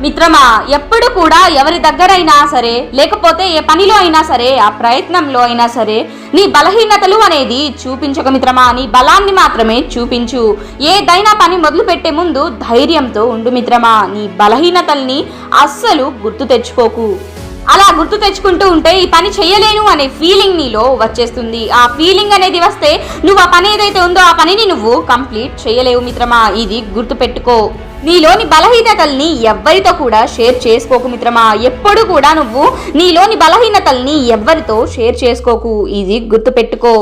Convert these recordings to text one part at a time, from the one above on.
మిత్రమా, ఎప్పుడు కూడా ఎవరి దగ్గరైనా సరే లేకపోతే ఏ పనిలో అయినా సరే ఆ ప్రయత్నంలో అయినా సరే నీ బలహీనతలు అనేది చూపించక మిత్రమా, నీ బలాన్ని మాత్రమే చూపించు. ఏదైనా పని మొదలు పెట్టే ముందు ధైర్యంతో ఉండు మిత్రమా. నీ బలహీనతల్ని అస్సలు గుర్తు తెచ్చుకోకు. అలా గుర్తు తెచ్చుకుంటూ ఉంటే ఈ పని చేయలేను అనే ఫీలింగ్ నీలో వచ్చేస్తుంది. ఆ ఫీలింగ్ అనేది వస్తే నువ్వు ఆ పని ఏదైతే ఉందో ఆ పనిని నువ్వు కంప్లీట్ చేయలేవు మిత్రమా. ఇది గుర్తు పెట్టుకో. నీలోని బలహీనతల్ని ఎవ్వరితో కూడా షేర్ చేసుకోకు మిత్రమా. ఎప్పుడు కూడా నువ్వు నీలోని బలహీనతల్ని ఎవ్వరితో షేర్ చేసుకోకు. ఇది గుర్తుపెట్టుకో.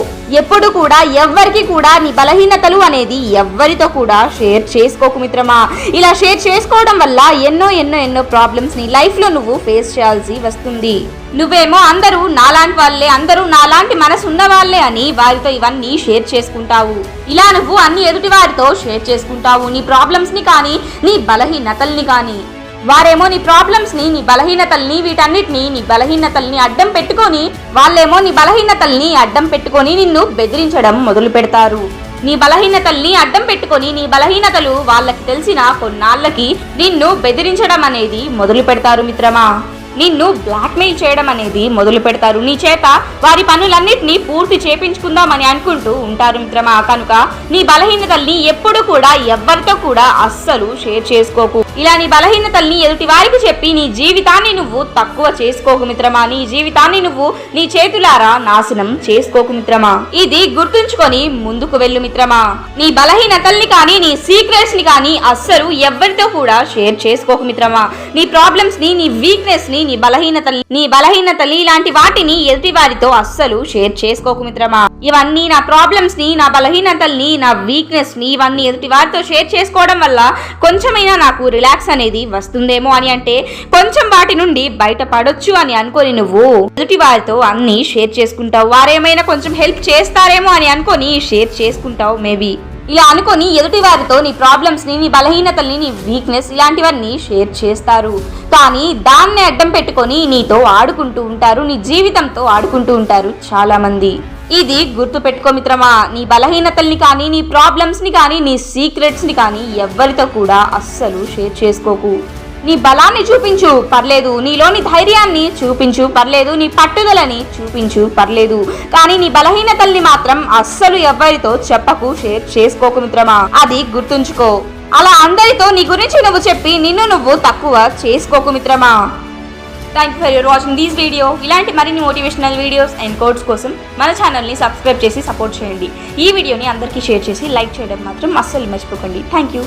ఎప్పుడు కూడా ఎవ్వరికి కూడా నీ బలహీనతలు అనేది ఎవ్వరితో కూడా షేర్ చేసుకోకు మిత్రమా. ఇలా షేర్ చేసుకోవడం వల్ల ఎన్నో ఎన్నో ఎన్నో ప్రాబ్లమ్స్ ని లైఫ్ లో నువ్వు ఫేస్ చేయాల్సి వస్తుంది. నువ్వేమో అందరూ నాలాంటి వాళ్ళే, అందరూ నాలాంటి మనసు ఉన్న వాళ్ళే అని వారితో ఇవన్నీ షేర్ చేసుకుంటావు. ఇలా నువ్వు అన్ని ఎదుటి వారితో షేర్ చేసుకుంటావు నీ ప్రాబ్లమ్స్ ని కానీ నీ బలహీనతల్ని కానీ. వారేమో నీ ప్రాబ్లమ్స్ ని, నీ బలహీనతల్ని, వీటన్నిటిని నీ బలహీనతల్ని అడ్డం పెట్టుకొని వాళ్ళేమో నీ బలహీనతల్ని అడ్డం పెట్టుకొని నిన్ను బెదిరించడం మొదలు పెడతారు. నీ బలహీనతల్ని అడ్డం పెట్టుకొని నీ బలహీనతలు వాళ్ళకి తెలిసిన కొన్నాళ్ళకి నిన్ను బెదిరించడం అనేది మొదలు పెడతారు మిత్రమా. నిన్ను బ్లాక్మెయిల్ చేయడం అనేది మొదలు పెడతారు. నీ చేత వారి పనులన్నిటినీ పూర్తి చేపించుకుందామని అనుకుంటూ ఉంటారు మిత్రమా. కనుక నీ బలహీనతల్ని ఎప్పుడు కూడా ఎవ్వరితో కూడా అస్సలు షేర్ చేసుకోకు. ఇలా నీ బలహీనతల్ని ఎదుటి వారికి చెప్పి నీ జీవితాన్ని నువ్వు తక్కువ చేసుకోకు మిత్రమా. నీ జీవితాన్ని నువ్వు నీ చేతులారా నాశనం చేసుకోకు మిత్రమా. ఇది గుర్తుంచుకొని ముందుకు వెళ్ళు మిత్రమా. నీ బలహీనతల్ని కానీ నీ సీక్రెట్స్ ని కానీ అస్సలు ఎవ్వరితో కూడా షేర్ చేసుకోకు మిత్రమా. నీ ప్రాబ్లమ్స్ ని, నీ వీక్నెస్ ని, నీ బలహీనతలు ఇలాంటి వాటిని ఎదుటి వారితో అస్సలు షేర్ చేసుకోకు మిత్రమా. ఇవన్నీ నా ప్రాబ్లమ్స్ ని, నా బలహీనతల్ని, నా వీక్నెస్ ని ఇవన్నీ ఎదుటి వారితో షేర్ చేసుకోవడం వల్ల కొంచెమైనా నాకు రిలాక్స్ అనేది వస్తుందేమో అని, అంటే కొంచెం వాటి నుండి బయటపడొచ్చు అని అనుకొని నువ్వు ఎదుటి వారితో అన్ని షేర్ చేసుకుంటావు. వారేమైనా కొంచెం హెల్ప్ చేస్తారేమో అని అనుకొని షేర్ చేసుకుంటావు మేబీ. ఇలా అనుకొని ఎదుటి వారితో నీ ప్రాబ్లమ్స్ ని, నీ బలహీనతల్ని, నీ వీక్నెస్ ఇలాంటివన్నీ షేర్ చేస్తారు. కానీ దాన్ని అడ్డం పెట్టుకొని నీతో ఆడుకుంటూ ఉంటారు, నీ జీవితంతో ఆడుకుంటూ ఉంటారు చాలా మంది. ఇది గుర్తు పెట్టుకో మిత్రమా. నీ బలహీనతల్ని కానీ, నీ ప్రాబ్లమ్స్ ని కానీ, నీ సీక్రెట్స్ ని కానీ ఎవ్వరితో కూడా అస్సలు షేర్ చేసుకోకు. నీ బలాన్ని చూపించు పర్లేదు, నీలోని ధైర్యాన్ని చూపించు పర్లేదు, నీ పట్టుదలని చూపించు పర్లేదు, కానీ నీ బలహీనతల్ని మాత్రం అస్సలు ఎవ్వరితో చెప్పకు, షేర్ చేసుకోకు మిత్రమా. అది గుర్తుంచుకో. అలా అందరితో నీ గురించి నువ్వు చెప్పి నిన్ను నువ్వు తక్కువ చేసుకోకు మిత్రమా. Thank you for your watching this video. ఇలాంటి మరిన్ని మోటివేషనల్ వీడియోస్ అండ్ కోట్స్ కోసం మన ఛానల్ని సబ్స్క్రైబ్ చేసి సపోర్ట్ చేయండి. ఈ వీడియోని అందరికీ షేర్ చేసి లైక్ చేయడం మాత్రం అస్సలు మర్చిపోకండి. Thank you.